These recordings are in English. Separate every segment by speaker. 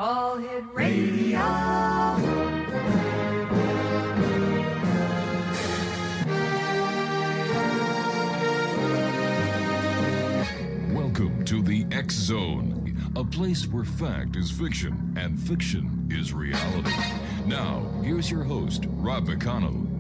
Speaker 1: All Hit Radio.
Speaker 2: Welcome to the X Zone, a place where fact is fiction and fiction is reality. Now, here's your host, Rob McConnell.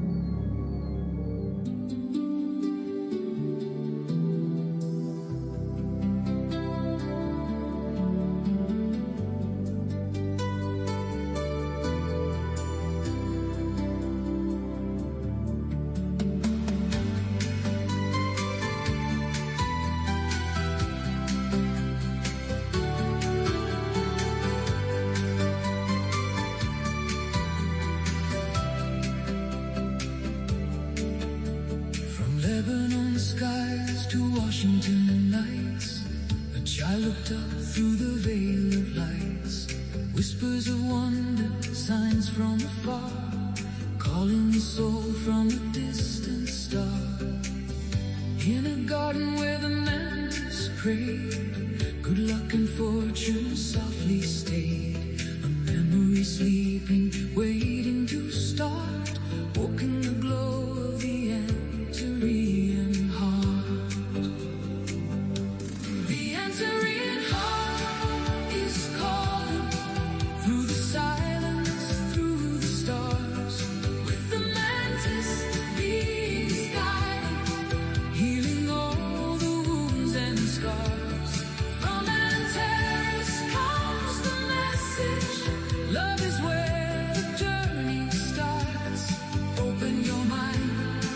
Speaker 3: From Antares comes the message. Love is where the journey starts. Open your mind,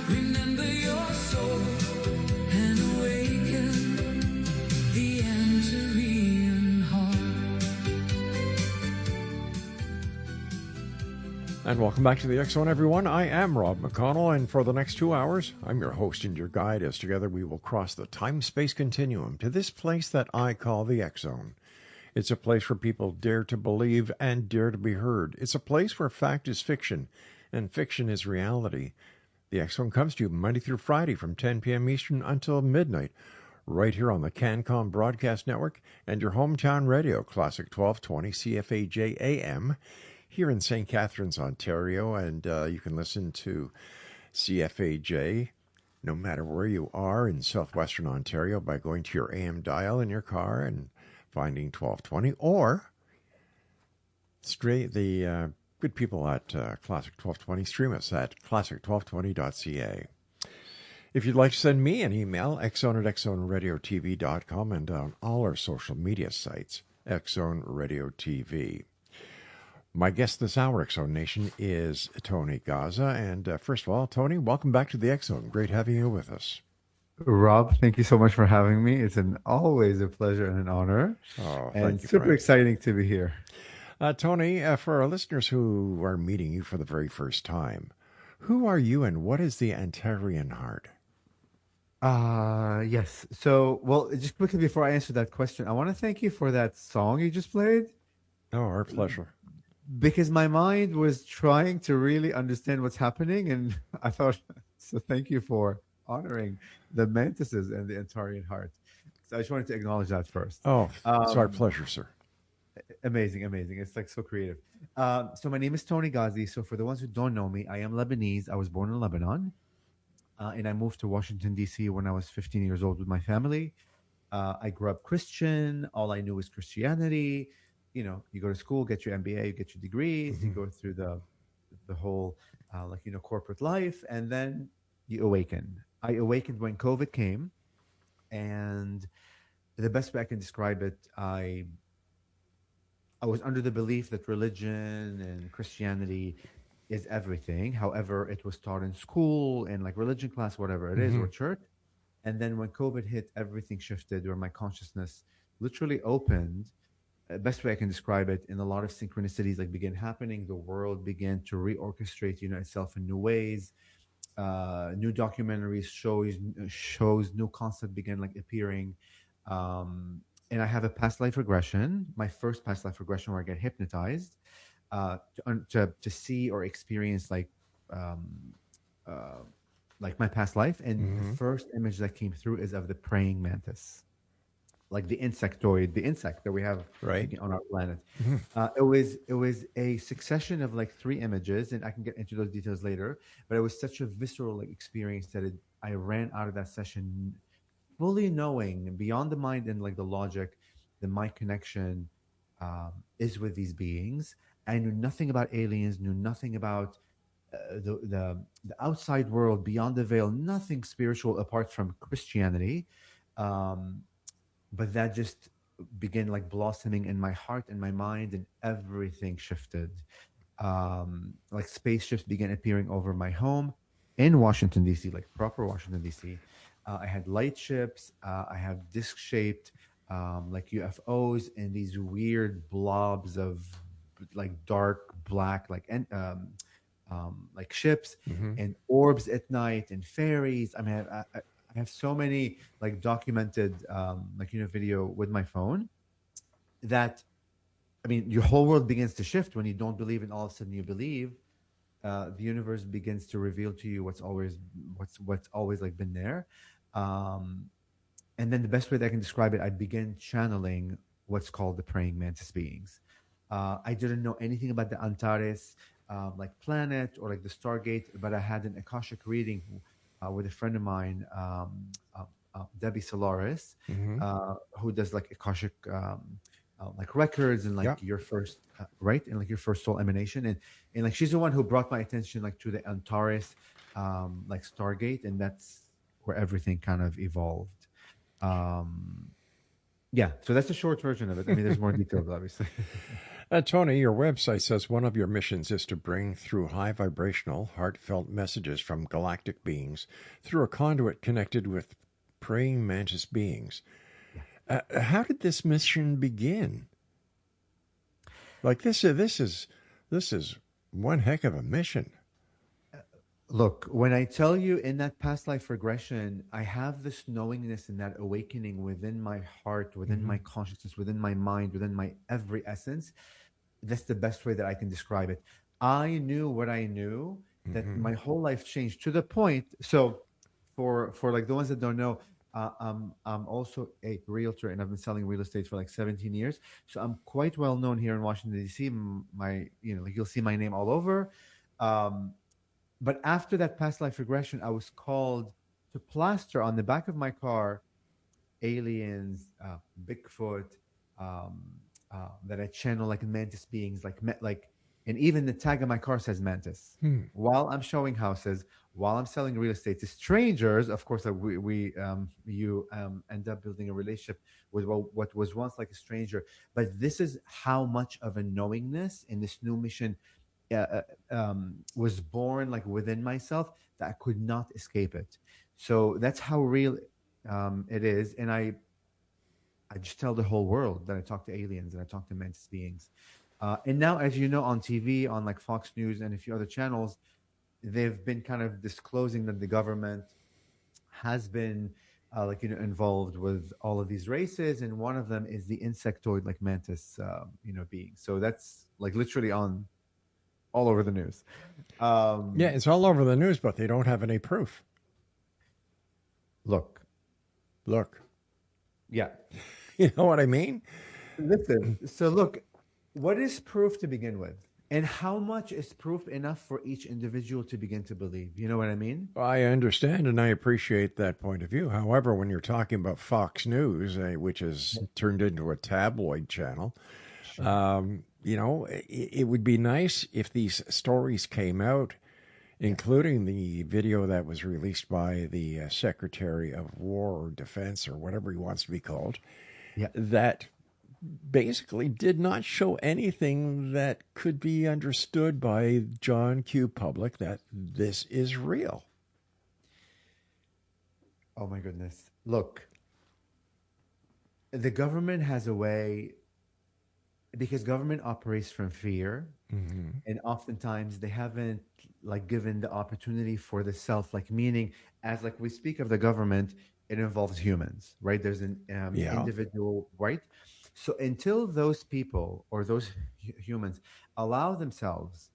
Speaker 3: remember your soul, and awaken the Antarean heart.
Speaker 4: And welcome back to the X Zone, everyone. I am Rob McConnell, and for the next 2 hours, I'm your host and your guide as together we will cross the time-space continuum to this place that I call the X Zone. It's a place where people dare to believe and dare to be heard. It's a place where fact is fiction and fiction is reality. The X Zone comes to you Monday through Friday from 10 p.m. Eastern until midnight, right here on the CanCom Broadcast Network and your hometown radio, Classic 1220 CFAJ AM, here in St. Catharines, Ontario. And you can listen to CFAJ no matter where you are in southwestern Ontario by going to your AM dial in your car and finding 1220, or straight the good people at Classic 1220 stream us at classic1220.ca. If you'd like to send me an email, xzone at xzoneradiotv.com, and on all our social media sites, Xzone Radio TV. My guest this hour, X-Zone Nation, is Toni Ghazi. And first of all, Toni, welcome back to the X-Zone. Great having you with us.
Speaker 5: Rob, thank you so much for having me. It's always a pleasure and an honor.
Speaker 4: Oh,
Speaker 5: and
Speaker 4: thank you,
Speaker 5: super
Speaker 4: friend.
Speaker 5: exciting to be here.
Speaker 4: Toni, for our listeners who are meeting you for the very first time, who are you and what is the Antarean Heart?
Speaker 5: Yes. So, well, just quickly before I answer that question, I want to thank you for that song you just played.
Speaker 4: Oh, our pleasure.
Speaker 5: Because my mind was trying to really understand what's happening, and I thought, so thank you for honoring the mantises and the Antarean Heart. So I just wanted to acknowledge that first.
Speaker 4: Oh, it's our pleasure, sir.
Speaker 5: Amazing, amazing. It's like so creative. So my name is Toni Ghazi. So for the ones who don't know me, I am Lebanese. I was born in Lebanon, and I moved to Washington, D.C. when I was 15 years old with my family. I grew up Christian. All I knew was Christianity. You know, you go to school, get your MBA, you get your degrees, you go through the whole corporate life, and then you awaken. I awakened when COVID came, and the best way I can describe it, I was under the belief that religion and Christianity is everything. However, it was taught in school, in like religion class, whatever it is, or church. And then when COVID hit, everything shifted, where my consciousness literally opened. Best way I can describe it, in a lot of synchronicities like began happening. The world began to reorchestrate, itself in new ways. New documentaries, shows, new concept began like appearing. And I have a past life regression, my first past life regression, where I get hypnotized to see or experience like my past life. And the first image that came through is of the praying mantis. like the insectoid, the insect that we have
Speaker 4: Right.
Speaker 5: on our planet. It was a succession of like three images, and I can get into those details later. But it was such a visceral like experience that I ran out of that session fully knowing beyond the mind and like the logic that my connection is with these beings. I knew nothing about aliens, knew nothing about the outside world beyond the veil, nothing spiritual apart from Christianity. Um, but that just began like blossoming in my heart and my mind, and everything shifted. Like spaceships began appearing over my home in Washington D.C., like proper Washington D.C. I had light ships. I have disc-shaped like UFOs and these weird blobs of like dark black like ships and orbs at night and fairies. I mean, I have so many like documented video with my phone that I mean your whole world begins to shift when you don't believe and all of a sudden you believe. The universe begins to reveal to you what's always like been there. Um, and then the best way that I can describe it, I began channeling what's called the praying mantis beings. I didn't know anything about the Antares, like planet or like the Stargate, but I had an Akashic reading with a friend of mine, Debbie Solaris, who does like Akashic like records and like
Speaker 4: Yeah.
Speaker 5: your first right and like your first soul emanation, and like she's the one who brought my attention like to the Antares like Stargate, and that's where everything kind of evolved. Um, yeah, so that's the short version of it. I mean, there's more details, obviously.
Speaker 4: Tony, your website says one of your missions is to bring through high vibrational, heartfelt messages from galactic beings through a conduit connected with praying mantis beings. How did this mission begin? Like this is one heck of a mission.
Speaker 5: Look, when I tell you in that past life regression, I have this knowingness and that awakening within my heart, within my consciousness, within my mind, within my every essence. That's the best way that I can describe it. I knew what I knew, that my whole life changed to the point. So, for like the ones that don't know, I'm also a realtor and I've been selling real estate for like 17 years. So I'm quite well known here in Washington D.C. Like you'll see my name all over. Um, but after that past life regression, I was called to plaster on the back of my car aliens, Bigfoot, um, that I channel like mantis beings, and even the tag on my car says mantis. While I'm showing houses, while I'm selling real estate to strangers, of course, you end up building a relationship with what was once like a stranger. But this is how much of a knowingness in this new mission was born like within myself that I could not escape it. So that's how real it is, and I just tell the whole world that I talk to aliens and I talk to mantis beings. And now, as you know, on TV, on like Fox News and a few other channels, they've been kind of disclosing that the government has been involved with all of these races, and one of them is the insectoid like mantis being. So that's like literally on all over the news.
Speaker 4: Yeah, it's all over the news, but they don't have any proof.
Speaker 5: Look, yeah.
Speaker 4: You know what I mean?
Speaker 5: Listen, so look, what is proof to begin with? And how much is proof enough for each individual to begin to believe? You know what I mean?
Speaker 4: I understand and I appreciate that point of view. However, when you're talking about Fox News, which has turned into a tabloid channel, it would be nice if these stories came out, including the video that was released by the Secretary of War or Defense or whatever he wants to be called, that basically did not show anything that could be understood by John Q. Public that this is real.
Speaker 5: Oh my goodness. Look, the government has a way, because government operates from fear, and oftentimes they haven't like given the opportunity for the self, like meaning as like we speak of the government, it involves humans, right? There's an individual, right? So until those people or those humans allow themselves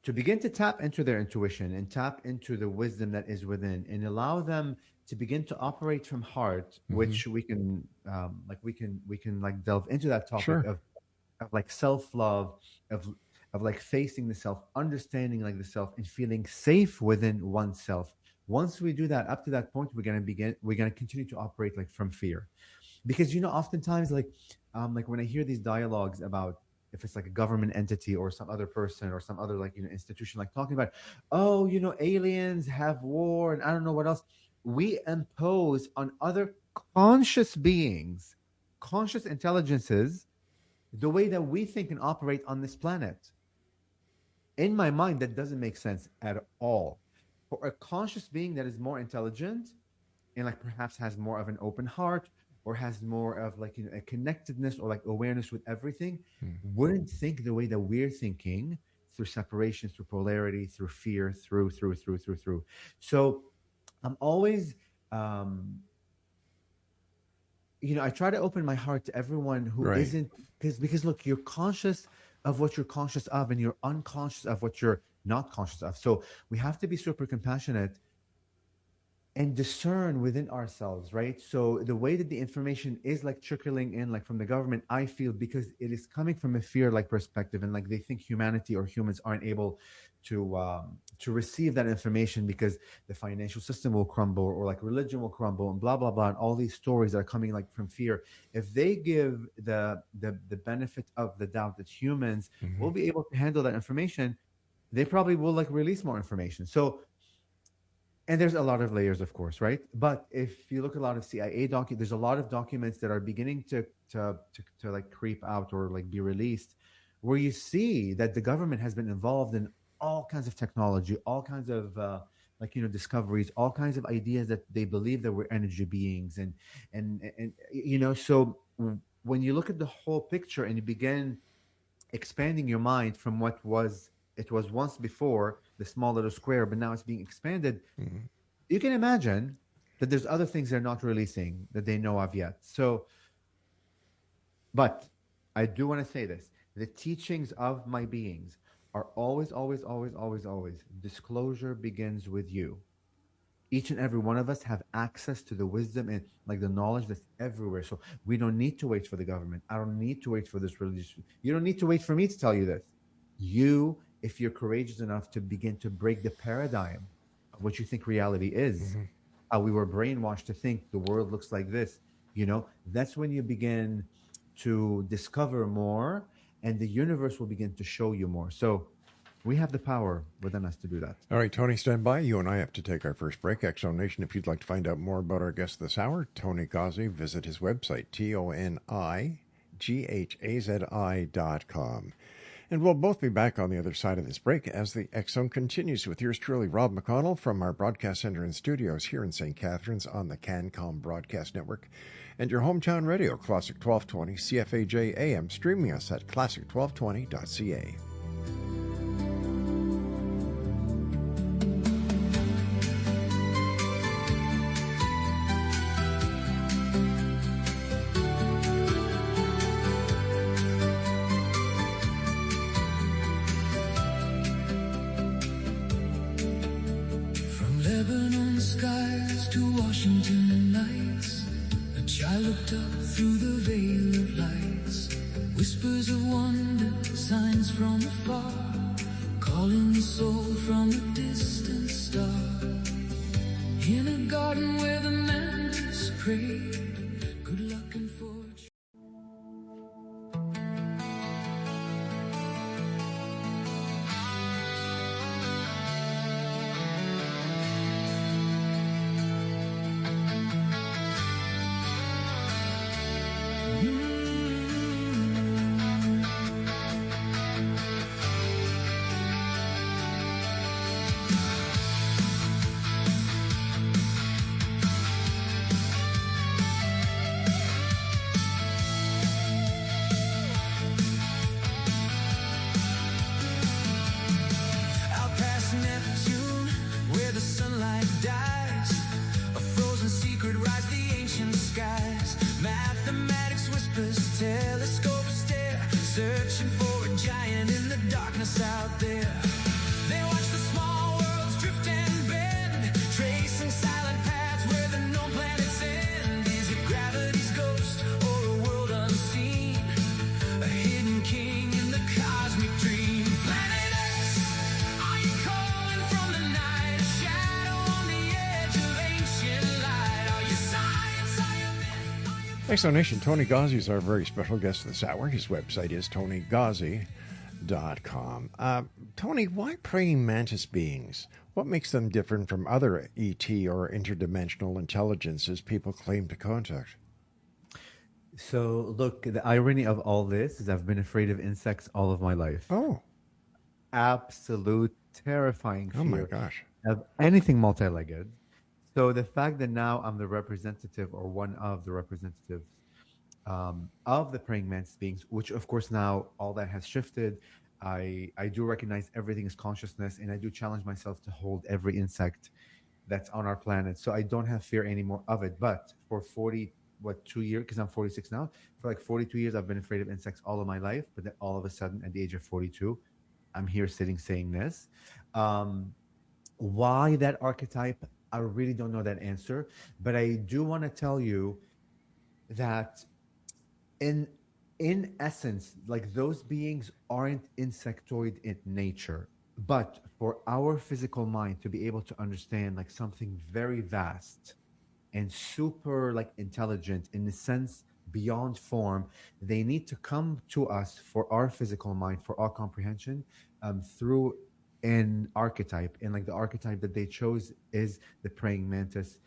Speaker 5: to begin to tap into their intuition and tap into the wisdom that is within, and allow them to begin to operate from heart, which we can like delve into that topic
Speaker 4: Sure.
Speaker 5: of like self-love, of like facing the self, understanding like the self, and feeling safe within oneself. Once we do that, up to that point, we're gonna continue to operate like from fear. Because oftentimes like when I hear these dialogues about, if it's like a government entity or some other person or some other like institution, like talking about, oh, aliens have war and I don't know what else, we impose on other conscious beings, conscious intelligences, the way that we think and operate on this planet. In my mind, that doesn't make sense at all. For a conscious being that is more intelligent and like perhaps has more of an open heart, or has more of like a connectedness or like awareness with everything, wouldn't think the way that we're thinking, through separation, through polarity, through fear, through. So I'm always I try to open my heart to everyone who
Speaker 4: Right.
Speaker 5: isn't, because look, you're conscious of what you're conscious of, and you're unconscious of what you're not conscious of. So we have to be super compassionate and discern within ourselves, right? So the way that the information is like trickling in, like from the government, I feel, because it is coming from a fear-like perspective, and like they think humanity or humans aren't able to receive that information because the financial system will crumble, or like religion will crumble, and blah blah blah, and all these stories that are coming like from fear. If they give the benefit of the doubt that humans will be able to handle that information, they probably will like release more information. So. And there's a lot of layers, of course, right? But if you look at a lot of CIA there's a lot of documents that are beginning to like creep out or like be released, where you see that the government has been involved in all kinds of technology, all kinds of discoveries, all kinds of ideas that they believe that we're energy beings, and so when you look at the whole picture and you begin expanding your mind from what it was once before, the small little square, but now it's being expanded. You can imagine that there's other things they're not releasing that they know of yet. So, but I do want to say this: the teachings of my beings are always, always, always, always, always. Disclosure begins with you. Each and every one of us have access to the wisdom and like the knowledge that's everywhere. So we don't need to wait for the government. I don't need to wait for this religion. You don't need to wait for me to tell you this. You, if you're courageous enough to begin to break the paradigm of what you think reality is, how we were brainwashed to think the world looks like this, that's when you begin to discover more, and the universe will begin to show you more. So we have the power within us to do that.
Speaker 4: All right, Tony, stand by. You and I have to take our first break. Exo Nation, if you'd like to find out more about our guest this hour, Toni Ghazi, visit his website, ToniGhazi.com. And we'll both be back on the other side of this break as the X Zone continues with yours truly, Rob McConnell, from our broadcast center and studios here in St. Catharines on the CanCom Broadcast Network, and your hometown radio, Classic 1220 CFAJ AM, streaming us at classic1220.ca.
Speaker 3: Lebanon skies to Washington nights, a child looked up through the veil of lights. Whispers of wonder, signs from afar, calling the soul from a distant star. In a garden where the mantis prayed, good luck and fortune. Where the
Speaker 4: Explanation. Toni Ghazi is our very special guest this hour. His website is ToniGhazi.com. Toni, why praying mantis beings? What makes them different from other ET or interdimensional intelligences people claim to contact?
Speaker 5: So, look, the irony of all this is I've been afraid of insects all of my life.
Speaker 4: Oh,
Speaker 5: Absolute terrifying fear
Speaker 4: oh my gosh.
Speaker 5: of anything multi-legged. So the fact that now I'm the representative or one of the representatives of the praying mantis beings, which of course now all that has shifted. I do recognize everything is consciousness, and I do challenge myself to hold every insect that's on our planet. So I don't have fear anymore of it. But for 2 years, because I'm 46 now, for like 42 years, I've been afraid of insects all of my life. But then all of a sudden, at the age of 42, I'm here sitting saying this. Why that archetype? I really don't know that answer. But I do want to tell you that in essence, like those beings aren't insectoid in nature. But for our physical mind to be able to understand like something very vast and super like intelligent in the sense beyond form, they need to come to us for our physical mind, for our comprehension, through an archetype. And like the archetype that they chose is the praying mantis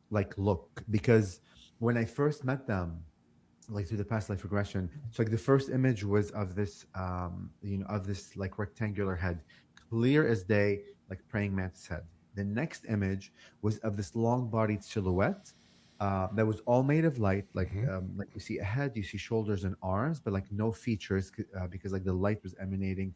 Speaker 5: like look. Because when I first met them, like through the past life regression, so like the first image was of this of this like rectangular head, clear as day, like praying mantis head. The next image was of this long-bodied silhouette that was all made of light, like you see a head, you see shoulders and arms, but like no features because like the light was emanating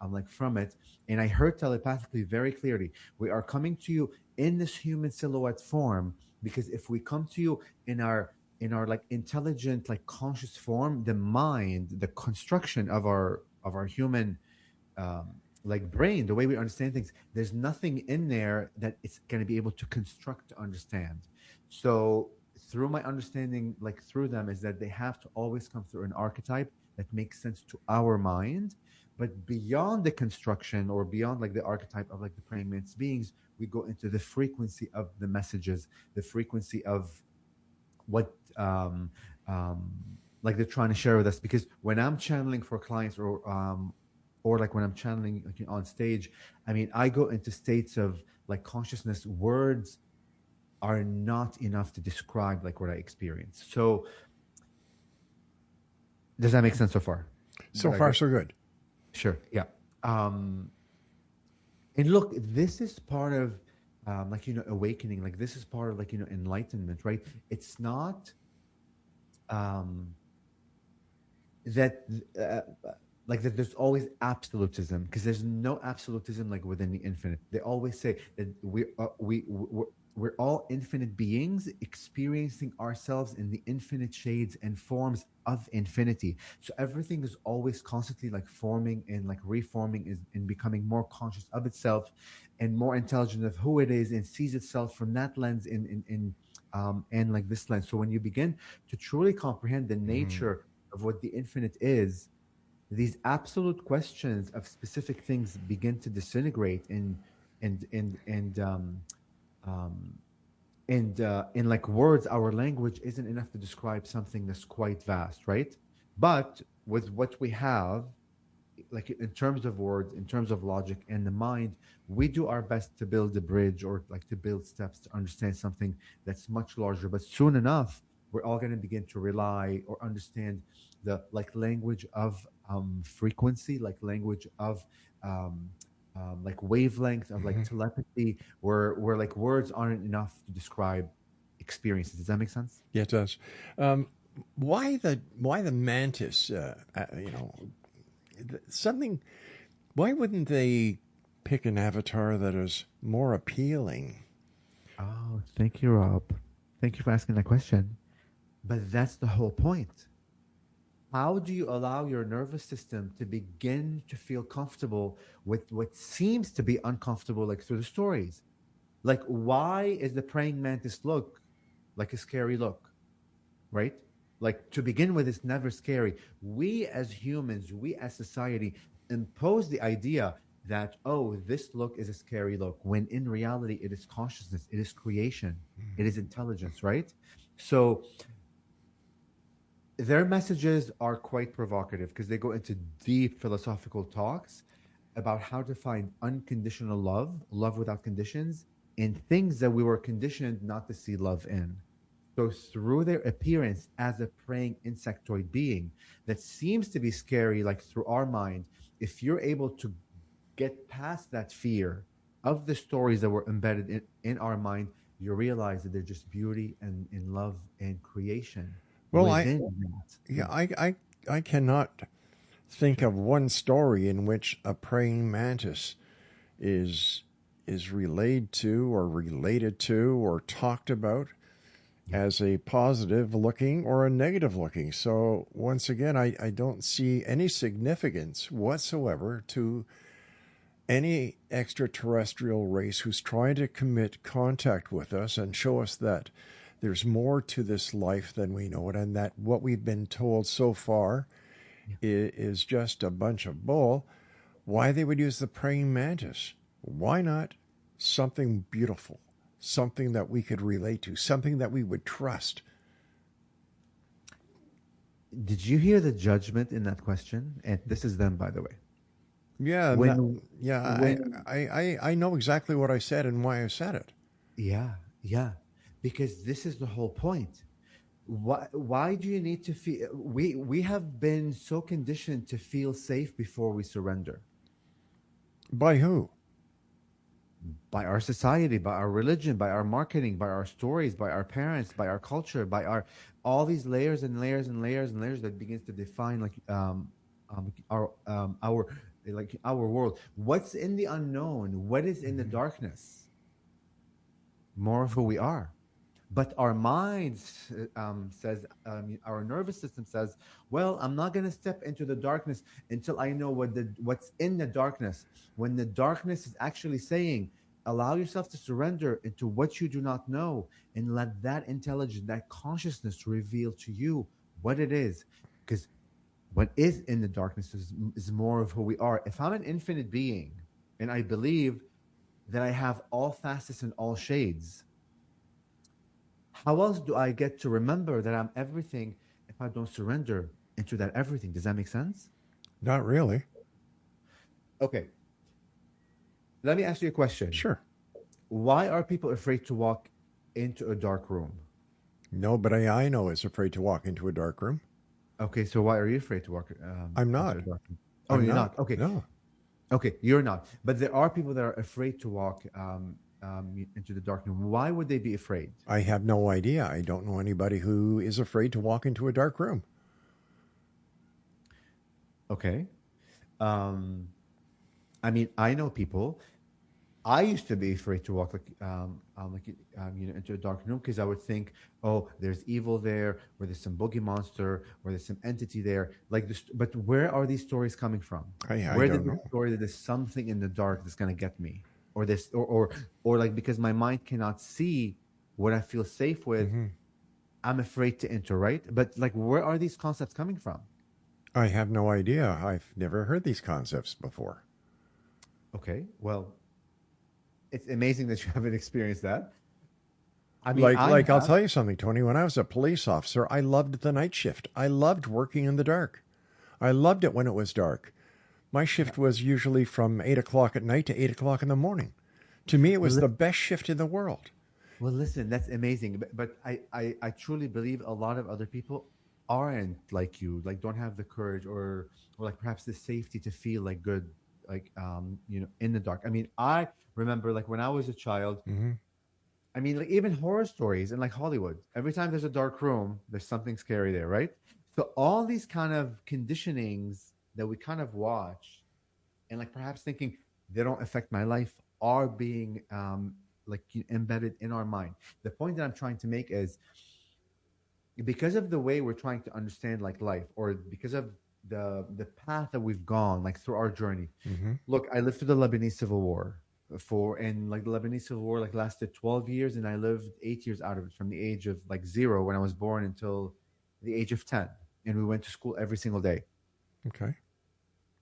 Speaker 5: like from it. And I heard telepathically very clearly, we are coming to you in this human silhouette form, because if we come to you in our like intelligent, like conscious form, the mind, the construction of our human like brain, the way we understand things, there's nothing in there that it's going to be able to construct to understand. So through my understanding, like through them, is that they have to always come through an archetype that makes sense to our mind. But beyond the construction or beyond like the archetype of like the praying mantis beings, we go into the frequency of the messages, the frequency of what like they're trying to share with us. Because when I'm channeling for clients or like when I'm channeling like, on stage, I mean, I go into states of like consciousness. Words are not enough to describe like what I experience. So does that make sense so far?
Speaker 4: So far, so good.
Speaker 5: Sure. Yeah. And look, this is part of like, awakening. Like this is part of like, enlightenment, right? It's not that like that there's always absolutism, because there's no absolutism like within the infinite. They always say that we're all infinite beings experiencing ourselves in the infinite shades and forms of infinity. So everything is always constantly like forming and like reforming and becoming more conscious of itself and more intelligent of who it is, and sees itself from that lens and like this lens. So when you begin to truly comprehend the nature of what the infinite is, these absolute questions of specific things begin to disintegrate in like words. Our language isn't enough to describe something that's quite vast, right? But with what we have, like in terms of words, in terms of logic and the mind, we do our best to build a bridge or like to build steps to understand something that's much larger. But soon enough, we're all going to begin to rely or understand the like language of frequency, like language of like wavelength, of like telepathy, where like words aren't enough to describe experiences. Does that make sense?
Speaker 4: Yeah, it does. Why the mantis? Something. Why wouldn't they pick an avatar that is more appealing?
Speaker 5: Oh, thank you, Rob. Thank you for asking that question. But that's the whole point. How do you allow your nervous system to begin to feel comfortable with what seems to be uncomfortable, like through the stories? Like, why is the praying mantis look like a scary look, right? Like, to begin with, it's never scary. We as humans, we as society impose the idea that, oh, this look is a scary look, when in reality, it is consciousness, it is creation, it is intelligence, right? So their messages are quite provocative because they go into deep philosophical talks about how to find unconditional love, love without conditions, in things that we were conditioned not to see love in. So, through their appearance as a praying insectoid being that seems to be scary, like through our mind, if you're able to get past that fear of the stories that were embedded in our mind, you realize that there's just beauty and in love and creation
Speaker 4: Well, I
Speaker 5: within that.
Speaker 4: yeah,
Speaker 5: Mm,
Speaker 4: I cannot think
Speaker 5: sure.
Speaker 4: of one story in which a praying mantis is relayed to or related to or talked about
Speaker 5: Yeah.
Speaker 4: as a positive looking or a negative looking. So once again, I don't see any significance whatsoever to any extraterrestrial race who's trying to commit contact with us and show us that there's more to this life than we know it, and that what we've been told so far
Speaker 5: Yeah.
Speaker 4: is just a bunch of bull. Why they would use the praying mantis? Why not something beautiful, something that we could relate to, something that we would trust?
Speaker 5: Did you hear the judgment in that question? And this is them, by the way.
Speaker 4: Yeah, and that,
Speaker 5: When,
Speaker 4: yeah,
Speaker 5: when,
Speaker 4: I know exactly what I said and why I said it.
Speaker 5: yeah, yeah, because this is the whole point. Why do you need to feel? We have been so conditioned to feel safe before we surrender
Speaker 4: By who?
Speaker 5: by our society, by our religion, by our marketing, by our stories, by our parents, by our culture, by our all these layers and layers and layers and layers that begins to define like our like our world. What's in the unknown? What is in the
Speaker 4: Mhm.
Speaker 5: darkness? More of who we are. But our minds says, our nervous system says, well, I'm not going to step into the darkness until I know what's in the darkness. When the darkness is actually saying, allow yourself to surrender into what you do not know and let that intelligence, that consciousness reveal to you what it is. Because what is in the darkness is more of who we are. If I'm an infinite being and I believe that I have all facets and all shades, how else do I get to remember that I'm everything if I don't surrender into that everything? Does that make sense?
Speaker 4: Not really.
Speaker 5: Okay. Let me ask you a question.
Speaker 4: Sure.
Speaker 5: Why are people afraid to walk into a dark room?
Speaker 4: Nobody I know is afraid to walk into a dark room.
Speaker 5: Okay, so why are you afraid to walk
Speaker 4: I'm
Speaker 5: into
Speaker 4: not.
Speaker 5: a dark room? Oh,
Speaker 4: I'm
Speaker 5: you're
Speaker 4: not.
Speaker 5: not. Okay.
Speaker 4: No.
Speaker 5: Okay, you're not. But there are people that are afraid to walk into the dark room. Why would they be afraid?
Speaker 4: I have no idea. I don't know anybody who is afraid to walk into a dark room.
Speaker 5: Okay. Um, I mean, I know people. I used to be afraid to walk into a dark room because I would think, oh, there's evil there, or there's some boogie monster, or there's some entity there. Like this, but where are these stories coming from?
Speaker 4: I
Speaker 5: Where
Speaker 4: don't
Speaker 5: did the
Speaker 4: know.
Speaker 5: story that there's something in the dark that's gonna get me, or this, or like because my mind cannot see what I feel safe with,
Speaker 4: Hmm.
Speaker 5: I'm afraid to enter. Right? But like, where are these concepts coming from?
Speaker 4: I have no idea. I've never heard these concepts before.
Speaker 5: Okay, well, it's amazing that you haven't experienced that. I mean,
Speaker 4: Like,
Speaker 5: I
Speaker 4: like I'll
Speaker 5: have.
Speaker 4: tell you something, Tony. When I was a police officer, I loved the night shift. I loved working in the dark. I loved it when it was dark. My shift was usually from 8 o'clock at night to 8 o'clock in the morning. To me, it
Speaker 5: Well,
Speaker 4: was the best shift in the world.
Speaker 5: Well, listen, that's amazing. But I truly believe a lot of other people aren't like you, like don't have the courage or like perhaps the safety to feel like good, like in the dark. I mean, I remember like when I was a child,
Speaker 4: Hmm.
Speaker 5: I mean, like even horror stories in like Hollywood, every time there's a dark room, there's something scary there, right? So all these kind of conditionings that we kind of watch and like perhaps thinking they don't affect my life are being embedded in our mind. The point that I'm trying to make is because of the way we're trying to understand like life, or because of the path that we've gone like through our journey.
Speaker 4: Hmm.
Speaker 5: Look, I lived through the Lebanese Civil War and like the Lebanese Civil War like lasted 12 years, and I lived 8 years out of it from the age of like 0 when I was born until the age of 10, and we went to school every single day.
Speaker 4: Okay.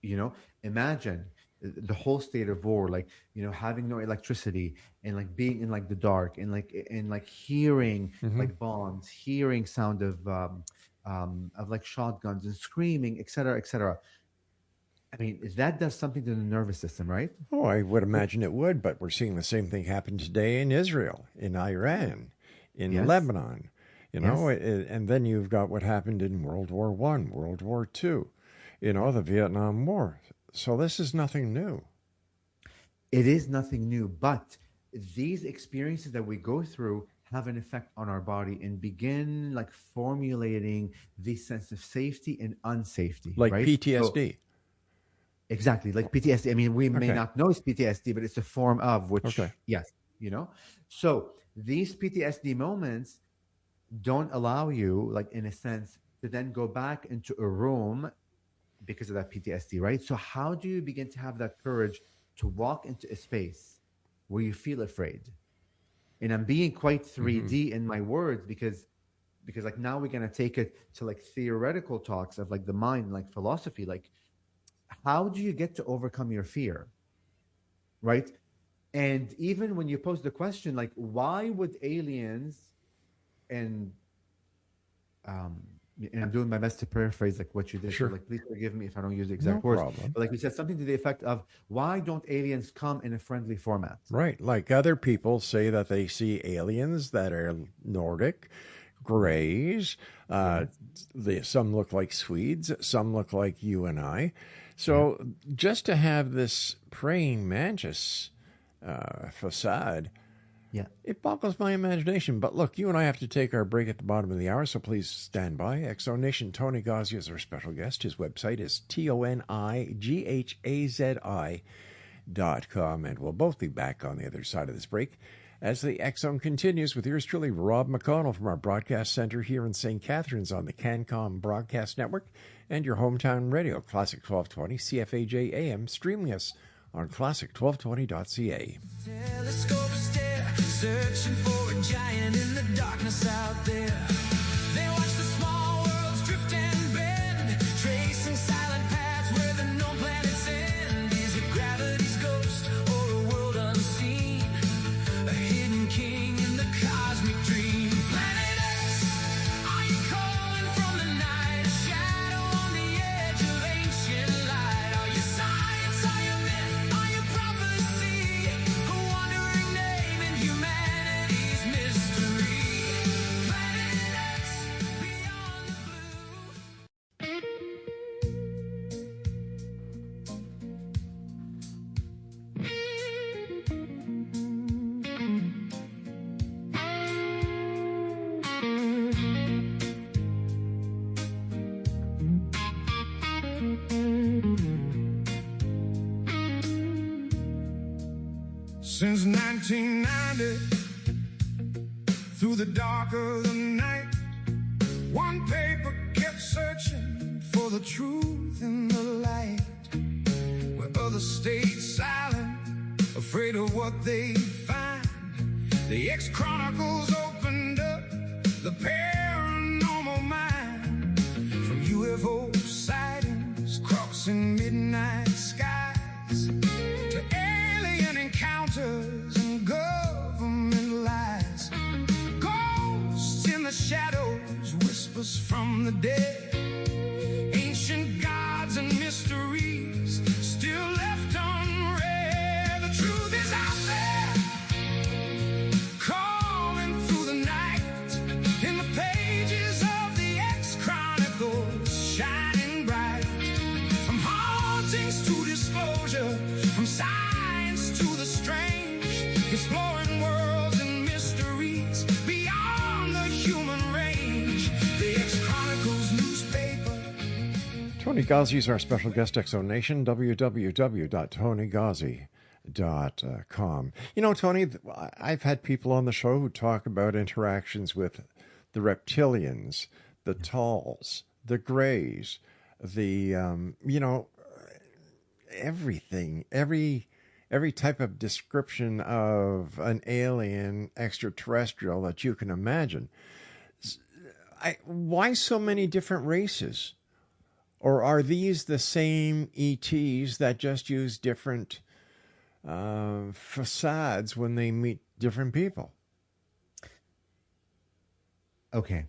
Speaker 5: you know Imagine the whole state of war, like having no electricity and like being in like the dark and like hearing
Speaker 4: Hmm.
Speaker 5: like bombs, hearing sound of of like shotguns and screaming, etc., etc. I mean, that does something to the nervous system, right?
Speaker 4: Oh, I would imagine it would, but we're seeing the same thing happen today in Israel, in Iran, in
Speaker 5: Yes,
Speaker 4: Lebanon.
Speaker 5: yes.
Speaker 4: And then you've got what happened in World War One, World War Two, the Vietnam War. So this is nothing new.
Speaker 5: It is nothing new, but these experiences that we go through have an effect on our body and begin like formulating this sense of safety and unsafety,
Speaker 4: Like
Speaker 5: right? So
Speaker 4: PTSD.
Speaker 5: exactly, like PTSD. I mean, we may
Speaker 4: Okay.
Speaker 5: not know it's PTSD, but it's a form of which,
Speaker 4: Okay.
Speaker 5: yes, you know. So these PTSD moments don't allow you, like in a sense, to then go back into a room because of that PTSD, right? So how do you begin to have that courage to walk into a space where you feel afraid? And I'm being quite 3D in my words because like now we're gonna take it to like theoretical talks of like the mind, like philosophy, like how do you get to overcome your fear, right? And even when you pose the question, like why would aliens and um and I'm doing my best to paraphrase like what you did.
Speaker 4: Sure.
Speaker 5: So like please forgive me if I don't use the
Speaker 4: No
Speaker 5: exact words.
Speaker 4: problem.
Speaker 5: But like you said, something to the effect of why don't aliens come in a friendly format?
Speaker 4: Right. Like other people say that they see aliens that are Nordic, grays. Some look like Swedes. Some look like you and I. So just to have this praying mantis facade,
Speaker 5: Yeah.
Speaker 4: it boggles my imagination. But look, you and I have to take our break at the bottom of the hour, so please stand by. Exo Nation, Toni Ghazi is our special guest. His website is ToniGhazi.com, and we'll both be back on the other side of this break as the X Zone continues with yours truly, Rob McConnell, from our broadcast center here in St. Catharines on the CanCom Broadcast Network and your hometown radio, Classic 1220, CFAJ AM, streaming us on classic1220.ca.
Speaker 3: Telescope stare, searching for a giant in the darkness out there. They watch the small worlds drift and bend, tracing silent paths where the known planets end. Is it gravity's ghost or a world unseen? A hidden king in the cosmic dream. Planet X, are you calling from the night? A shadow on the edge of ancient light. Are you science? Are you myth? Are you prophecy? A wandering name in humanity's mystery. Planet X, beyond the blue.
Speaker 6: Since 1990, through the dark of the night, one paper kept searching for the truth in the light, where others stayed silent, afraid of what they find. The X-Chronicles opened up the paranormal mind, from UFO sightings crossing midnight skies to alien encounters and government lies. Ghosts in the shadows, whispers from the dead, ancient gods and mysteries still left unread. The truth is out there, calling through the night, in the pages of the X-Chronicles, shining bright. From hauntings to disclosure, from science to the strange, exploring worlds and mysteries beyond the human range. The X-Chronicles newspaper.
Speaker 4: Toni Ghazi is our special guest, Exo Nation, www.ToniGhazi.com. You know, Tony, I've had people on the show who talk about interactions with the reptilians, the talls, the grays, the, everything, every type of description of an alien extraterrestrial that you can imagine. Why so many different races? Or are these the same ETs that just use different facades when they meet different people?
Speaker 5: Okay.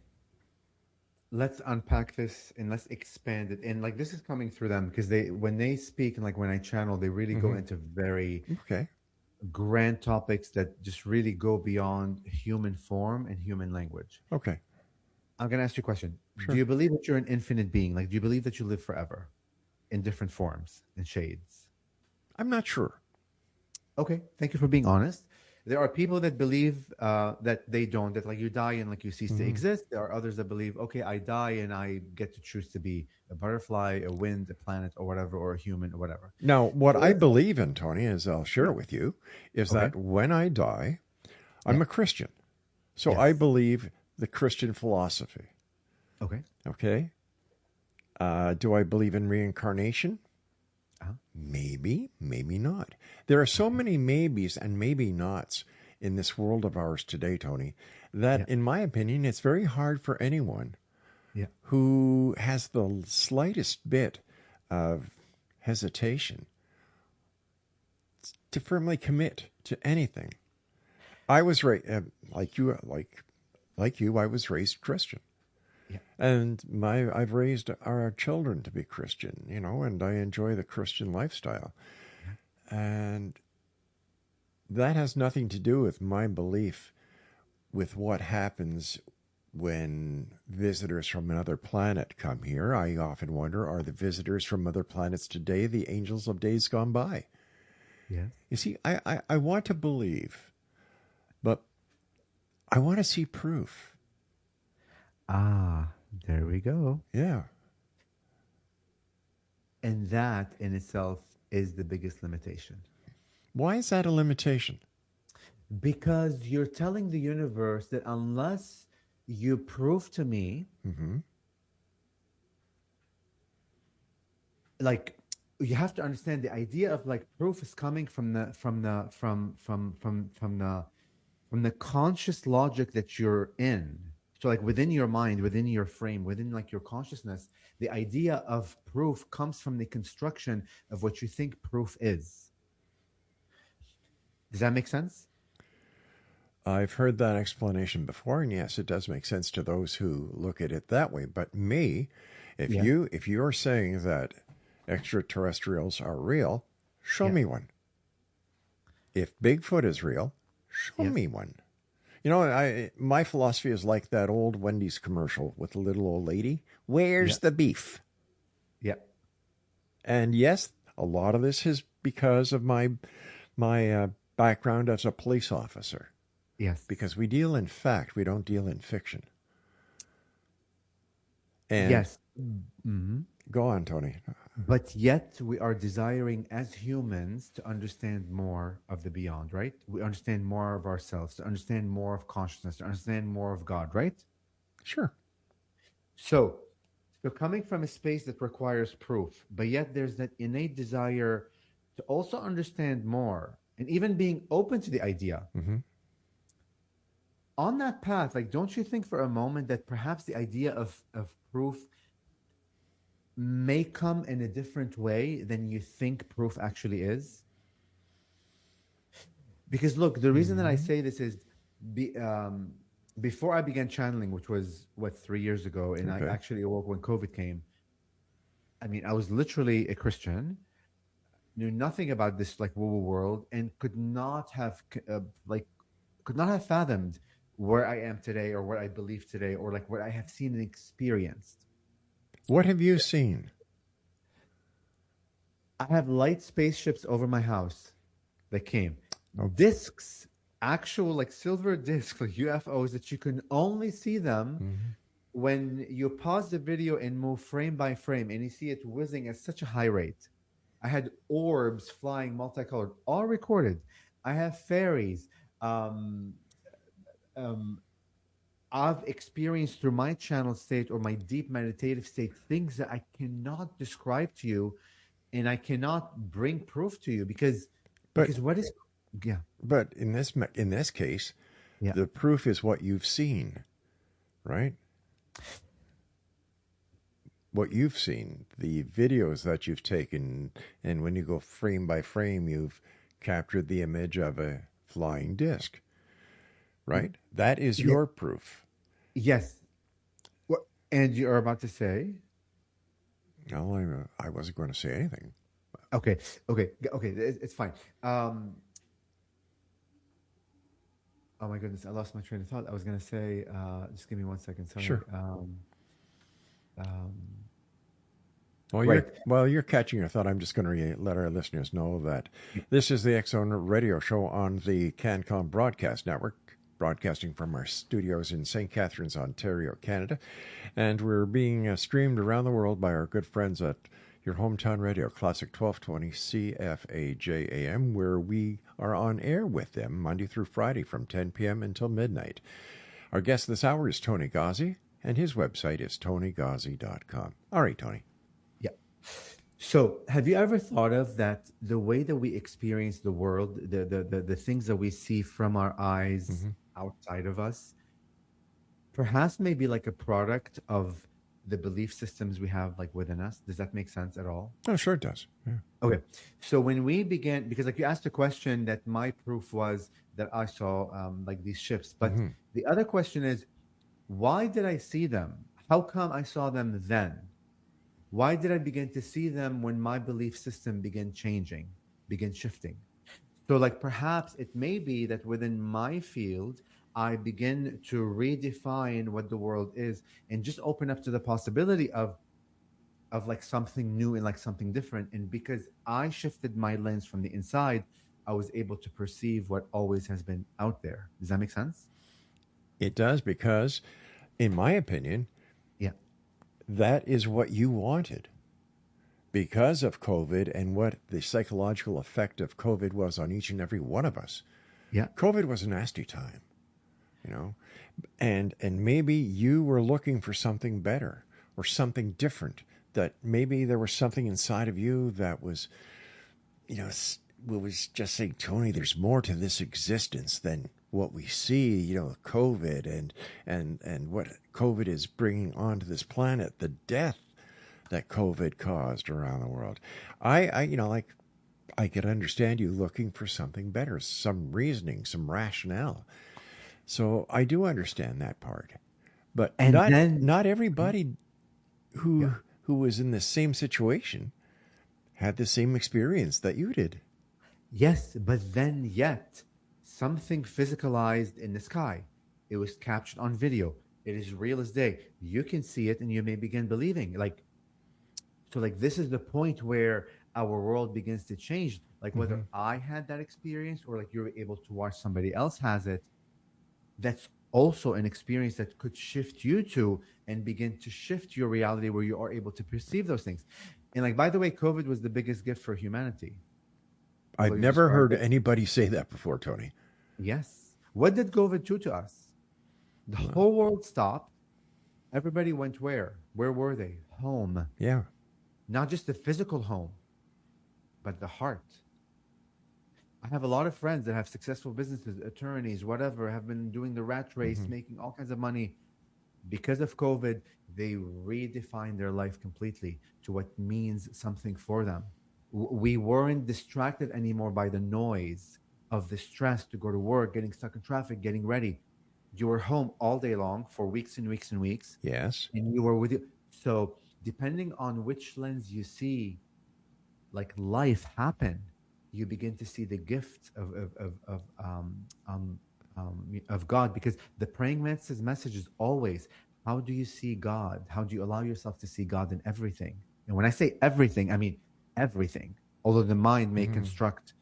Speaker 5: let's unpack this and let's expand it. And like this is coming through them because when they speak and like when I channel, they really go into very
Speaker 4: Okay.
Speaker 5: grand topics that just really go beyond human form and human language.
Speaker 4: Okay.
Speaker 5: I'm gonna ask you a question.
Speaker 4: Sure.
Speaker 5: Do you believe that you're an infinite being? Like, do you believe that you live forever in different forms and shades?
Speaker 4: I'm not sure.
Speaker 5: Okay, thank you for being honest. There are people that believe that they don't, that like you die and like you cease to exist. There are others that believe, okay, I die and I get to choose to be a butterfly, a wind, a planet, or whatever, or a human, or whatever.
Speaker 4: Now, what I believe in, Tony, as I'll share it with you, is that when I die, I'm a Christian. So I believe the Christian philosophy.
Speaker 5: Okay.
Speaker 4: Okay. Do I believe in reincarnation? Maybe, maybe not. There are so many maybes and maybe nots in this world of ours today, Tony, that in my opinion, it's very hard for anyone who has the slightest bit of hesitation to firmly commit to anything. I was like you, I was raised Christian. And I've raised our children to be Christian, and I enjoy the Christian lifestyle. And that has nothing to do with my belief with what happens when visitors from another planet come here. I often wonder, are the visitors from other planets today the angels of days gone by?
Speaker 5: Yeah.
Speaker 4: You see, I want to believe, but I want to see proof.
Speaker 5: There we go.
Speaker 4: Yeah.
Speaker 5: And that in itself is the biggest limitation.
Speaker 4: Why is that a limitation?
Speaker 5: Because you're telling the universe that unless you prove to me, like you have to understand the idea of like proof is coming from the conscious logic that you're in. So like within your mind, within your frame, within like your consciousness, the idea of proof comes from the construction of what you think proof is. Does that make sense?
Speaker 4: I've heard that explanation before, and yes, it does make sense to those who look at it that way. But me, if you're saying that extraterrestrials are real, show me one. If Bigfoot is real, show me one. My philosophy is like that old Wendy's commercial with the little old lady. Where's the beef?
Speaker 5: Yeah.
Speaker 4: And yes, a lot of this is because of my background as a police officer.
Speaker 5: Yes.
Speaker 4: Because we deal in fact, we don't deal in fiction. And
Speaker 5: yes.
Speaker 4: Go on, Tony.
Speaker 5: But yet we are desiring as humans to understand more of the beyond, right? We understand more of ourselves, to understand more of consciousness, to understand more of God, right?
Speaker 4: Sure.
Speaker 5: So coming from a space that requires proof, but yet there's that innate desire to also understand more and even being open to the idea. On that path, like, don't you think for a moment that perhaps the idea of proof may come in a different way than you think proof actually is? Because look, the reason that I say this is before I began channeling, which was 3 years ago, and I actually awoke when COVID came. I mean, I was literally a Christian, knew nothing about this like woo-woo world, and could not have fathomed where I am today, or what I believe today, or like what I have seen and experienced.
Speaker 4: What have you seen?
Speaker 5: I have light spaceships over my house that came. Discs, actual like silver discs, like UFOs that you can only see them when you pause the video and move frame by frame, and you see it whizzing at such a high rate. I had orbs flying multicolored, all recorded. I have fairies. I've experienced through my channel state or my deep meditative state things that I cannot describe to you, and I cannot bring proof to you because what is
Speaker 4: But in this case, the proof is what you've seen, right? What you've seen, the videos that you've taken, and when you go frame by frame, you've captured the image of a flying disc, right? That is your proof.
Speaker 5: Yes. And you're about to say,
Speaker 4: No, I wasn't going to say anything.
Speaker 5: okay, okay, it's fine. Oh my goodness, I lost my train of thought. I was gonna say, just give me 1 second. Sorry.
Speaker 4: Sure.
Speaker 5: Um,
Speaker 4: Well,
Speaker 5: right.
Speaker 4: you're catching your thought. I'm just going to let our listeners know that this is the X Zone Radio Show on the CanCom Broadcast Network, broadcasting from our studios in St. Catharines, Ontario, Canada, and we're being streamed around the world by our good friends at your hometown radio, Classic 1220 CFAJAM, where we are on air with them Monday through Friday from 10 p.m. until midnight. Our guest this hour is Toni Ghazi, and his website is tonighazi.com. All right, Toni.
Speaker 5: Yeah. So, have you ever thought of that the way that we experience the world, the things that we see from our eyes outside of us, perhaps maybe like a product of the belief systems we have like within us? Does that make sense at all?
Speaker 4: Oh, sure it does. Yeah.
Speaker 5: Okay. So when we began, because like you asked a question that my proof was that I saw like these ships, but the other question is, why did I see them? How come I saw them then? Why did I begin to see them when my belief system began changing, began shifting? So, like, perhaps it may be that within my field, I begin to redefine what the world is and just open up to the possibility of like something new and like something different. And because I shifted my lens from the inside, I was able to perceive what always has been out there. Does that make sense?
Speaker 4: It does because, in my opinion,
Speaker 5: Yeah.
Speaker 4: that is what you wanted. Because of COVID and what the psychological effect of COVID was on each and every one of us.
Speaker 5: Yeah.
Speaker 4: COVID was a nasty time, you know, and maybe you were looking for something better or something different, that maybe there was something inside of you that was, you know, was just saying, Toni, there's more to this existence than what we see, you know, COVID and what COVID is bringing onto this planet, the death that COVID caused around the world. I you know, like, I could understand you looking for something better, some reasoning, some rationale. So I do understand that part. But
Speaker 5: And then,
Speaker 4: not everybody who was in the same situation had the same experience that you did.
Speaker 5: yes, but then yet something physicalized in the sky. It was captured on video. It is real as day. You can see it and you may begin believing. Like, so like this is the point where our world begins to change. Like whether I had that experience or like you're able to watch somebody else has it, that's also an experience that could shift you to and begin to shift your reality where you are able to perceive those things. And like, by the way, COVID was the biggest gift for humanity.
Speaker 4: I've
Speaker 5: Although you
Speaker 4: never
Speaker 5: described
Speaker 4: heard
Speaker 5: it.
Speaker 4: anybody say that before, Toni.
Speaker 5: Yes. What did COVID do to us? The whole world stopped. Everybody went where? Where were they? Home.
Speaker 4: Yeah.
Speaker 5: Not just the physical home, but the heart. I have a lot of friends that have successful businesses, attorneys, whatever, have been doing the rat race, making all kinds of money. Because of COVID, they redefined their life completely to what means something for them. We weren't distracted anymore by the noise of the stress to go to work, getting stuck in traffic, getting ready. You were home all day long for weeks and weeks and weeks,
Speaker 4: Yes.
Speaker 5: and you were with you. So, depending on which lens you see, like life happen, you begin to see the gift of God. Because the praying mantis message is always, how do you see God? How do you allow yourself to see God in everything? And when I say everything, I mean everything. Although the mind may construct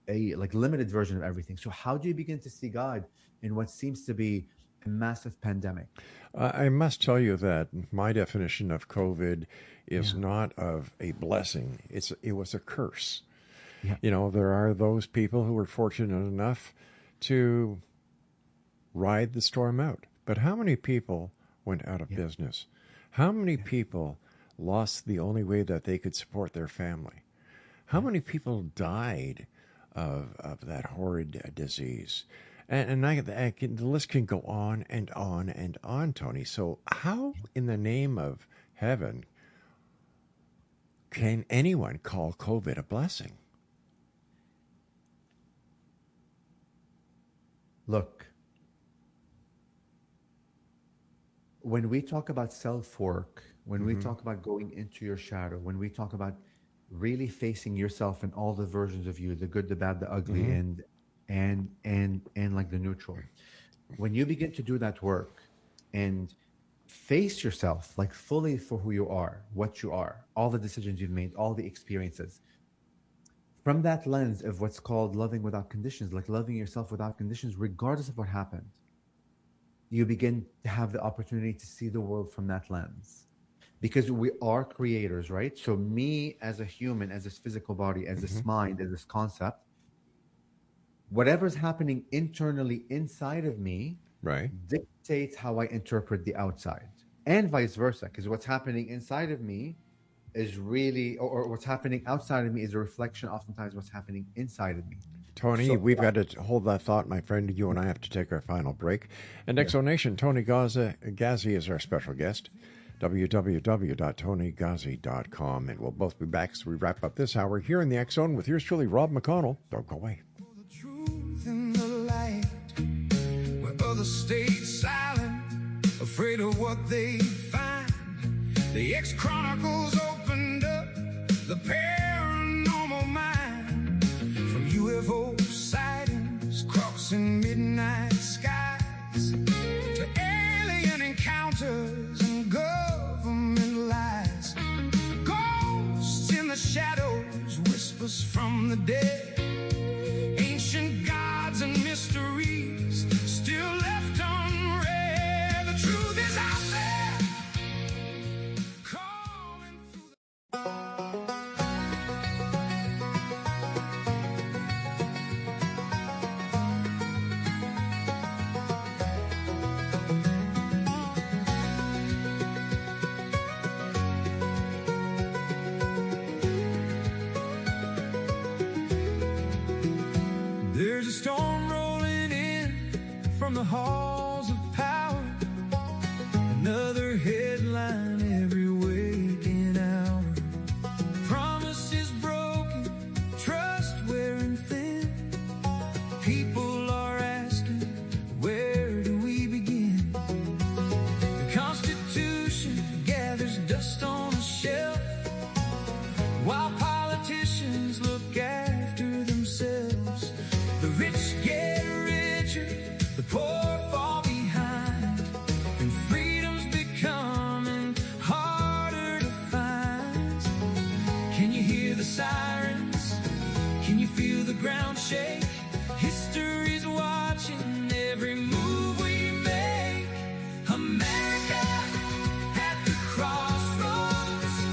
Speaker 5: a like limited version of everything. So how do you begin to see God in what seems to be a massive pandemic?
Speaker 4: I must tell you that my definition of COVID is not of a blessing. It was a curse.
Speaker 5: Yeah.
Speaker 4: You know, there are those people who were fortunate enough to ride the storm out. But how many people went out of business? How many people lost the only way that they could support their family? How many people died of that horrid disease? And the list can go on and on and on, Toni. So how in the name of heaven can anyone call COVID a blessing?
Speaker 5: Look, when we talk about self-work, when we talk about going into your shadow, when we talk about really facing yourself and all the versions of you, the good, the bad, the ugly, and like the neutral. When you begin to do that work and face yourself like fully for who you are, what you are, all the decisions you've made, all the experiences, from that lens of what's called loving without conditions, like loving yourself without conditions, regardless of what happened, you begin to have the opportunity to see the world from that lens. Because we are creators, right? So me as a human, as this physical body, as this mind, as this concept, whatever's happening internally inside of me
Speaker 4: Right.
Speaker 5: dictates how I interpret the outside, and vice versa. Because what's happening inside of me is really, or what's happening outside of me is a reflection, oftentimes, what's happening inside of me.
Speaker 4: Tony,
Speaker 5: So-
Speaker 4: we've got to hold that thought, my friend. You and I have to take our final break. And Exonation, Toni Ghazi is our special guest. www.tonighazi.com. And we'll both be back as we wrap up this hour here in the X Zone with yours truly, Rob McConnell. Don't go away.
Speaker 6: The truth in the light, where others stay silent, afraid of what they find. The X Chronicles opened up the paranormal mind, from UFO sightings crossing midnight skies to alien encounters and government lies. Ghosts in the shadows, whispers from the dead, ancient gods and mysteries still left unread. The truth is out there, calling through There's a storm rolling in from the halls of power. Another headline every waking hour. Promises broken, trust wearing thin. People are asking, where do we begin? The Constitution gathers dust on a shelf, while politicians look after themselves. The rich get richer, the poor fall behind, and freedom's becoming harder to find. Can you hear the sirens? Can you feel the ground shake? History's watching every move we make. America at the crossroads,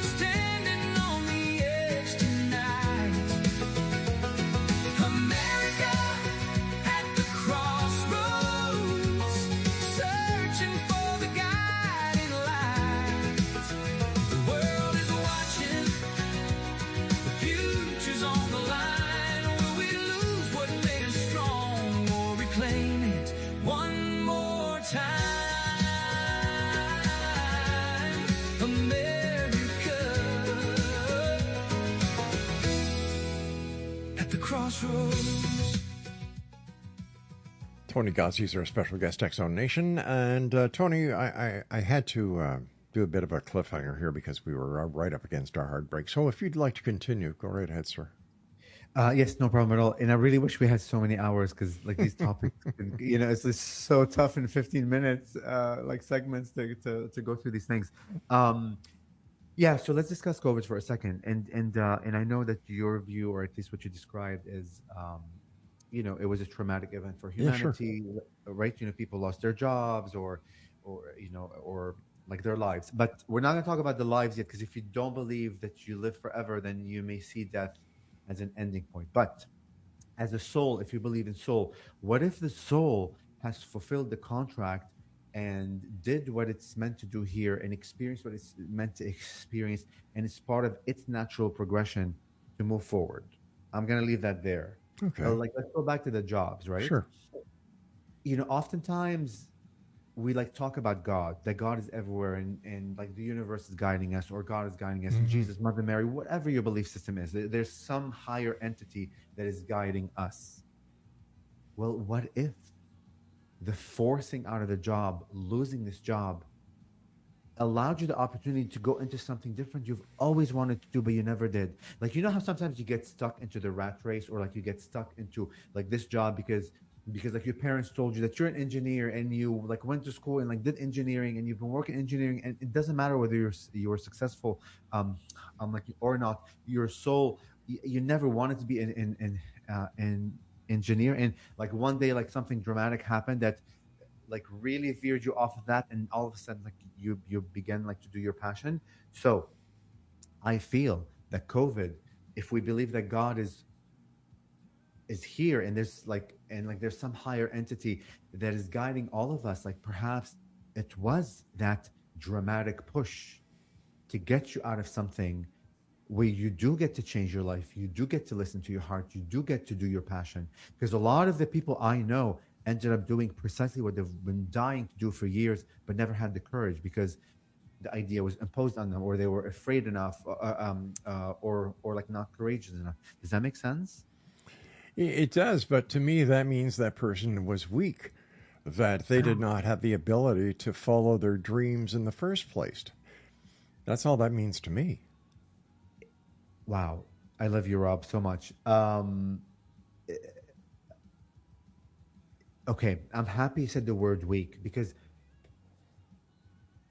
Speaker 6: standing on the edge tonight. America at the crossroads, searching for the guiding light. The world is watching, the future's on the line. Will we lose what made us strong, or reclaim it one more time? America at the crossroads.
Speaker 4: Toni Ghazi is our special guest, Exxon Nation. And Tony, I had to do a bit of a cliffhanger here because we were right up against our hard break. So if you'd like to continue, go right ahead, sir.
Speaker 5: Yes, no problem at all. And I really wish we had so many hours, because like these topics, it's just so tough in 15 minutes, like segments to go through these things. Yeah, so let's discuss COVID for a second. And I know that your view, or at least what you described, is it was a traumatic event for
Speaker 4: Yeah, sure.
Speaker 5: humanity, right? People lost their jobs or like their lives. But we're not going to talk about the lives yet, because if you don't believe that you live forever, then you may see death as an ending point. But as a soul, if you believe in soul, what if the soul has fulfilled the contract and did what it's meant to do here and experienced what it's meant to experience, and it's part of its natural progression to move forward? I'm going to leave that there.
Speaker 4: Okay.
Speaker 5: Let's go back to the jobs, right?
Speaker 4: Sure.
Speaker 5: Oftentimes we talk about God, that God is everywhere, and like the universe is guiding us, or God is guiding us, and Jesus, Mother Mary, whatever your belief system is, there's some higher entity that is guiding us. Well, what if the forcing out of the job, losing this job, allowed you the opportunity to go into something different you've always wanted to do, but you never did. Like, you know how sometimes you get stuck into the rat race, or like you get stuck into like this job because like your parents told you that you're an engineer and you like went to school and like did engineering and you've been working engineering, and it doesn't matter whether you're successful like or not, your soul, you never wanted to be an engineer, and like one day like something dramatic happened that like really veered you off of that, and all of a sudden like you begin like to do your passion. So I feel that COVID, if we believe that God is here, and there's like, and like there's some higher entity that is guiding all of us, like perhaps it was that dramatic push to get you out of something where you do get to change your life, you do get to listen to your heart, you do get to do your passion. Because a lot of the people I know ended up doing precisely what they've been dying to do for years, but never had the courage because the idea was imposed on them, or they were afraid enough, or like not courageous enough. Does that make sense?
Speaker 4: It does, but to me, that means that person was weak, that they did not have the ability to follow their dreams in the first place. That's all that means to me.
Speaker 5: Wow, I love you, Rob, so much. Okay, I'm happy you said the word weak, because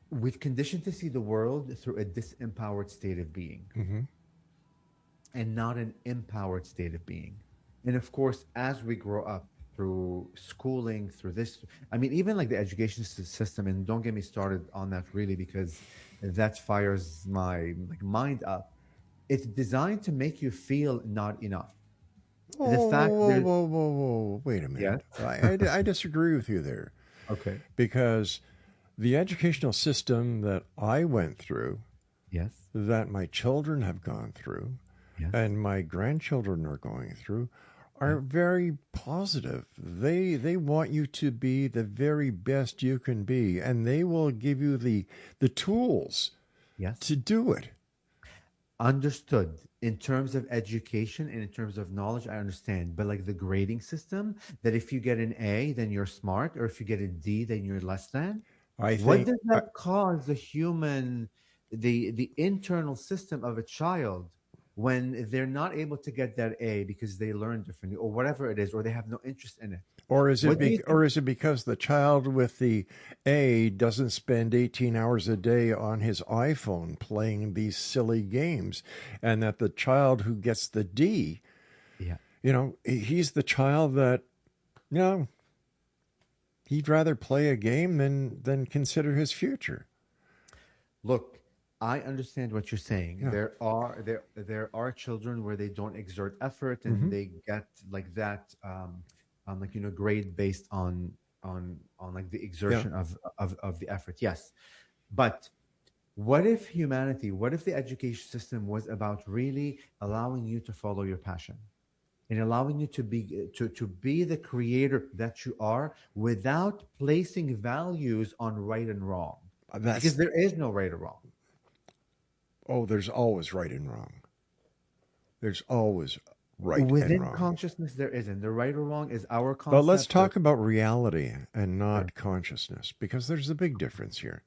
Speaker 5: we've conditioned to see the world through a disempowered state of being, and not an empowered state of being. And of course, as we grow up through schooling, through this, I mean, even like the education system, and don't get me started on that really, because that fires my like mind up. It's designed to make you feel not enough.
Speaker 4: Whoa. Wait a minute.
Speaker 5: Yeah.
Speaker 4: I disagree with you there,
Speaker 5: Okay.
Speaker 4: because the educational system that I went through,
Speaker 5: Yes.
Speaker 4: that my children have gone through,
Speaker 5: Yes.
Speaker 4: and my grandchildren are going through, are very positive. They want you to be the very best you can be, and they will give you the tools
Speaker 5: Yes.
Speaker 4: to do it.
Speaker 5: Understood. In terms of education and in terms of knowledge, I understand. But like the grading system, that if you get an A, then you're smart, or if you get a D, then you're less than.
Speaker 4: I
Speaker 5: What
Speaker 4: think
Speaker 5: does that cause the internal system of a child when they're not able to get that A because they learn differently, or whatever it is, or they have no interest in it?
Speaker 4: or is
Speaker 5: What do you
Speaker 4: it or is it because the child with the A doesn't spend 18 hours a day on his iPhone playing these silly games, and that the child who gets the D,
Speaker 5: Yeah.
Speaker 4: he's the child that, he'd rather play a game than consider his future.
Speaker 5: Look, I understand what you're saying.
Speaker 4: Yeah.
Speaker 5: There are children where they don't exert effort, and they get like that grade based on like the exertion of the effort. Yes. But what if the education system was about really allowing you to follow your passion, and allowing you to be the creator that you are, without placing values on right and wrong? Because there is no right or wrong.
Speaker 4: Oh, there's always right and wrong. There's always right
Speaker 5: Within
Speaker 4: and wrong.
Speaker 5: consciousness, there isn't. The right or wrong is our concept.
Speaker 4: But let's talk about reality and not consciousness, because there's a big difference here.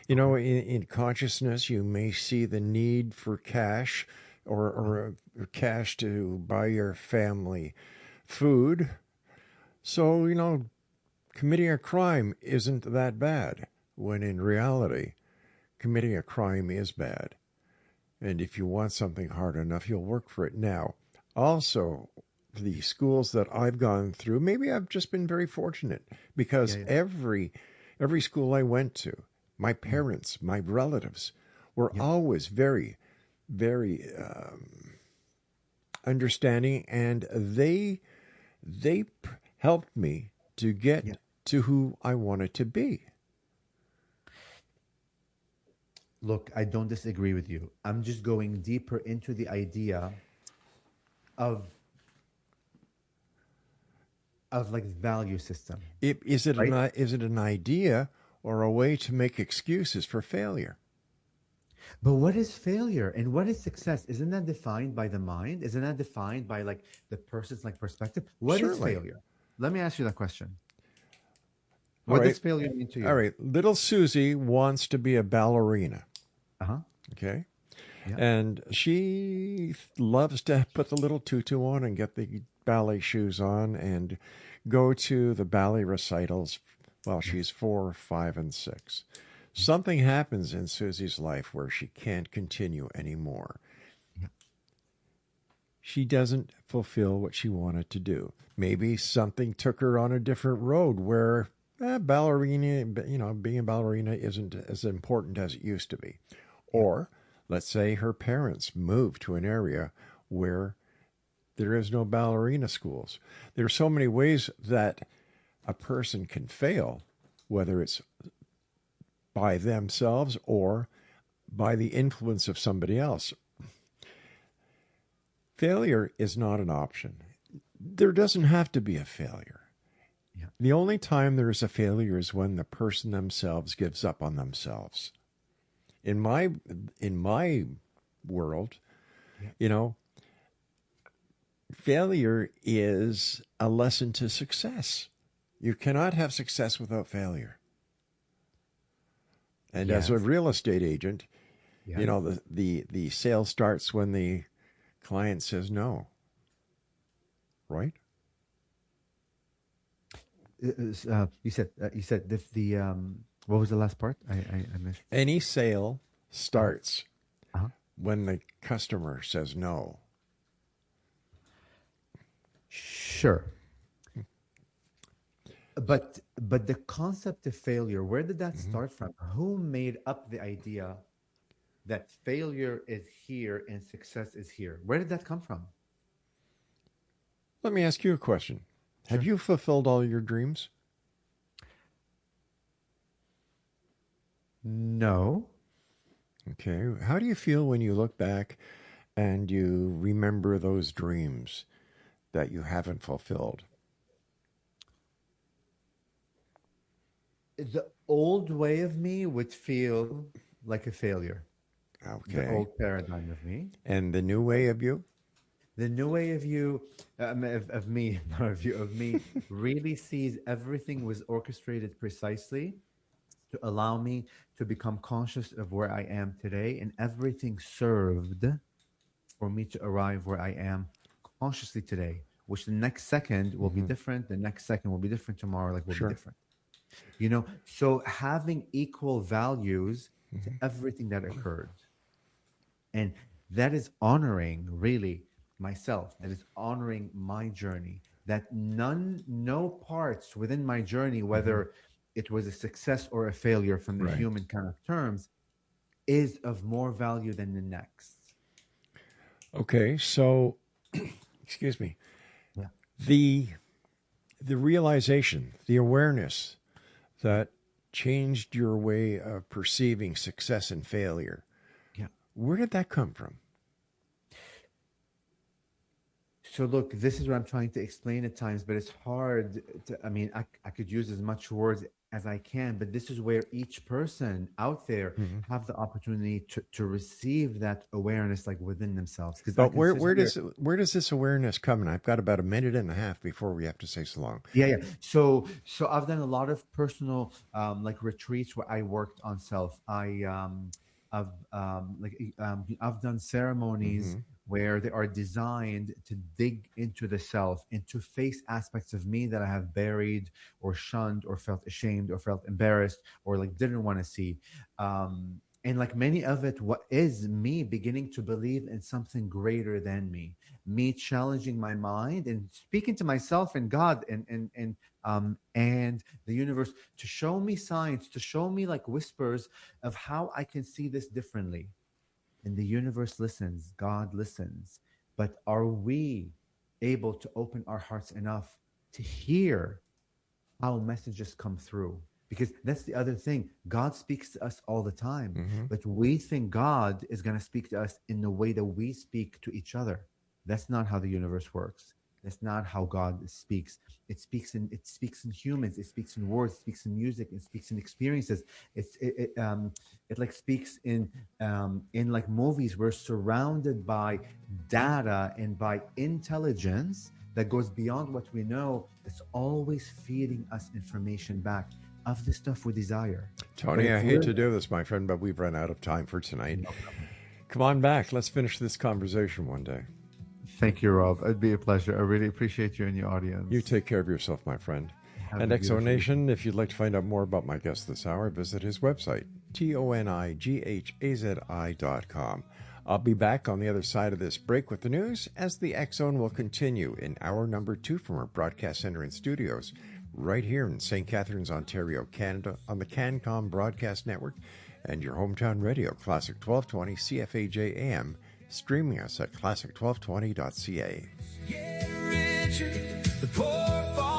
Speaker 4: In consciousness, you may see the need for cash, or cash to buy your family food. So, committing a crime isn't that bad, when in reality, committing a crime is bad. And if you want something hard enough, you'll work for it. Now, also, the schools that I've gone through, maybe I've just been very fortunate, because every school I went to, my parents, my relatives were always very, very understanding, and they helped me to get to who I wanted to be.
Speaker 5: Look, I don't disagree with you. I'm just going deeper into the idea of like value system.
Speaker 4: Is it an idea, or a way to make excuses for failure?
Speaker 5: But what is failure and what is success? Isn't that defined by the mind? Isn't that defined by like the person's like perspective? What is
Speaker 4: Certainly.
Speaker 5: failure? Let me ask you that question. What
Speaker 4: right.
Speaker 5: does failure mean to you?
Speaker 4: All right. Little Susie wants to be a ballerina.
Speaker 5: Uh-huh.
Speaker 4: Okay.
Speaker 5: Yeah.
Speaker 4: And she loves to put the little tutu on and get the ballet shoes on and go to the ballet recitals while she's 4, 5, and 6. Something happens in Susie's life where she can't continue anymore.
Speaker 5: Yeah.
Speaker 4: She doesn't fulfill what she wanted to do. Maybe something took her on a different road where ballerina, being a ballerina isn't as important as it used to be. Or let's say her parents moved to an area where there is no ballerina schools. There are so many ways that a person can fail, whether it's by themselves or by the influence of somebody else. Failure is not an option. There doesn't have to be a failure.
Speaker 5: Yeah.
Speaker 4: The only time there is a failure is when the person themselves gives up on themselves. In my world, failure is a lesson to success. You cannot have success without failure. And as a real estate agent, the sale starts when the client says no. Right?
Speaker 5: You said the what was the last part? I missed.
Speaker 4: Any sale starts when the customer says no.
Speaker 5: Sure. But the concept of failure, where did that start from? Who made up the idea that failure is here and success is here? Where did that come from?
Speaker 4: Let me ask you a question. Have you fulfilled all your dreams?
Speaker 5: No.
Speaker 4: Okay. How do you feel when you look back and you remember those dreams that you haven't fulfilled?
Speaker 5: The old way of me would feel like a failure.
Speaker 4: Okay.
Speaker 5: The old paradigm of me.
Speaker 4: And the new way of you?
Speaker 5: The new way of you, of me, not of you, of me, really sees everything was orchestrated precisely to allow me to become conscious of where I am today, and everything served for me to arrive where I am consciously today, which the next second will be different, the next second will be different, tomorrow will be different. So having equal values to everything that occurred. And that is honoring really myself. That is honoring my journey. That no parts within my journey, whether it was a success or a failure from the human kind of terms, is of more value than the next.
Speaker 4: Okay, so excuse me.
Speaker 5: Yeah.
Speaker 4: The realization, the awareness that changed your way of perceiving success and failure.
Speaker 5: Yeah.
Speaker 4: Where did that come from?
Speaker 5: So look, this is what I'm trying to explain at times, but it's hard to, I could use as much words as I can, but this is where each person out there have the opportunity to receive that awareness like within themselves.
Speaker 4: But where does this awareness come? And I've got about a minute and a half before we have to say so long.
Speaker 5: Yeah. So I've done a lot of personal like retreats where I worked on self. I've done ceremonies where they are designed to dig into the self and to face aspects of me that I have buried or shunned or felt ashamed or felt embarrassed or like didn't want to see. And like many of it, what is me beginning to believe in something greater than me challenging my mind and speaking to myself and God and the universe to show me signs, to show me like whispers of how I can see this differently. And the universe listens, God listens. But are we able to open our hearts enough to hear how messages come through? Because that's the other thing. God speaks to us all the time, but we think God is going to speak to us in the way that we speak to each other. That's not how the universe works. That's not how God speaks. It speaks in humans. It speaks in words. It speaks in music. It speaks in experiences. It like speaks in like movies. We're surrounded by data and by intelligence that goes beyond what we know. That's always feeding us information back. of the stuff we desire.
Speaker 4: Tony, I hate to do this, my friend, but we've run out of time for tonight. Come on back. Let's finish this conversation one day.
Speaker 5: Thank you, Rob. It'd be a pleasure. I really appreciate you and your audience.
Speaker 4: You take care of yourself, my friend.
Speaker 5: Have
Speaker 4: And
Speaker 5: a beautiful
Speaker 4: Exonation, if you'd like to find out more about my guest this hour, visit his website, ToniGhazi.com. I'll be back on the other side of this break with the news as the X-Zone will continue in hour number 2 from our broadcast center and studios right here in St. Catharines, Ontario, Canada, on the CanCom Broadcast Network and your hometown radio, Classic 1220 CFAJ AM, streaming us at classic1220.ca.
Speaker 6: Get richer, the poor fall